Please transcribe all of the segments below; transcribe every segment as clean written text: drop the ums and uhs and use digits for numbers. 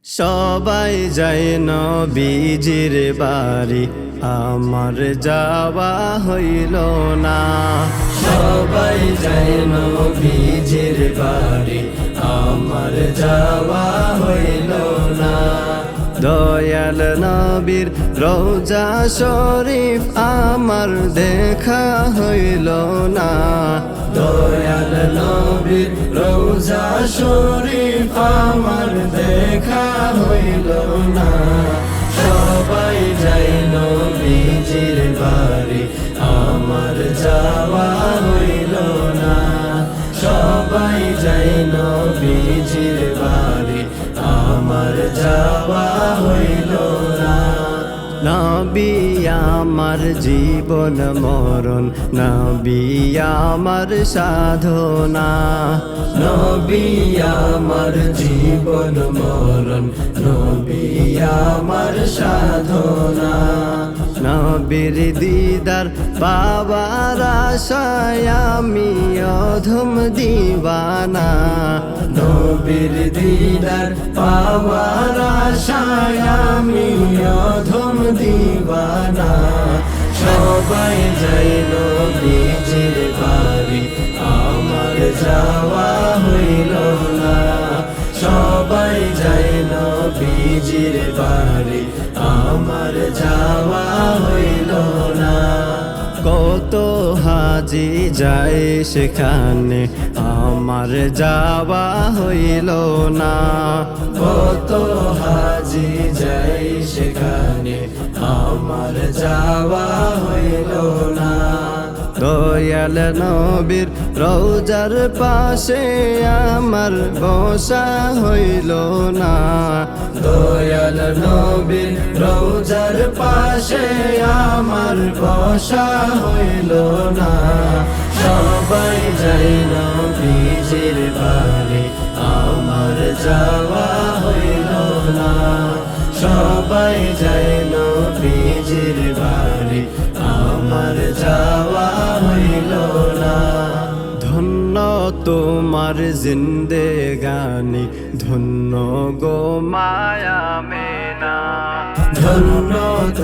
সবাই যায় নবীজির বাড়ি, আমার যাওয়া হইল না। সবাই যায় নবীজির বাড়ি, আমার যাওয়া হইল না। দয়াল নবীর রওজা শরীফ আমার দেখা হইল না। দয়াল নবীর রওজা শরীফ আমার দেখা হইল না। সবাই যায় নবীজির বাড়ি, আমার যাওয়া হইল না। সবাই যায় নবীজির বাড়ি, আমার যাওয়া হইল না। নবী আমার জীবন মরণ, নবী আমার সাধনা। নবী আমার জীবন মরণ, নবী আমার সাধনা। নবীর দিদার পাবার আশায় আমি অধম দিওয়ানা। নবীর দিদার পাবার আশায় আমি অধম দিওয়ানা। সবাই যাই নবীজির বাড়ি, আমার যাওয়া হইল না। সবাই যাই নবীজির বাড়ি, আমার যাওয়া হইল না। কত হাজি যায় সেখানে, আমার যাওয়া হইল না। কত হাজি যায় সেখানে, আমার যাওয়া হইল না। দয়াল নবীর রওজার পাশে আমার বসা হইল না। দয়াল নবীর রওজার পাশে আমার বসা হইল না। সবাই যাই নবীজির বাড়ি, আমার যাওয়া হইল না। সবাই যাই নবীজির বাড়ি, আমার যাওয়া হইল না। ধন্য তোমার জিন্দেগানি, ধন্য গো মায়া মেনা। ধন্য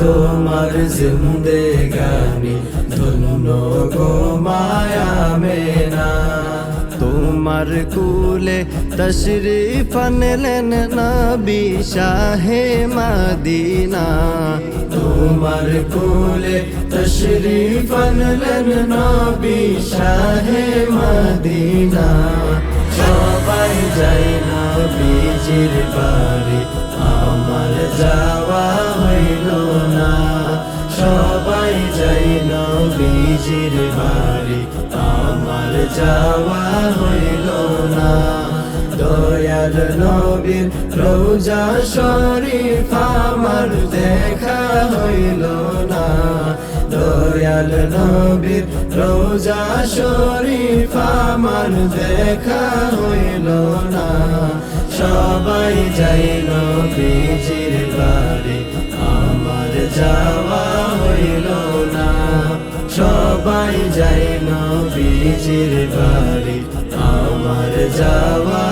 তোমার জিন্দেগানি, ধন্য গো মায়া মেনা। তোমার কুলে তশরিফ আনলেন নবী শাহে মদিনা। তোমার কুলে তশরিফ আনলেন নবী শাহে মদিনা। সবাই যাই নবীজির বাড়ি, আমার যাওয়া হইল না। সবাই যাই নবীজির বাড়ি, আমার যাওয়া হইল না। দয়াল নবীর রওজা শরীফ আমার দেখা হইল না। দয়াল নবীর রওজা শরীফ আমার দেখা হইল না। সবাই যাই নবীজির বাড়ি, আমার যাওয়া হইল না। সবাই যাই নবীজির বাড়ি, আমার যাওয়া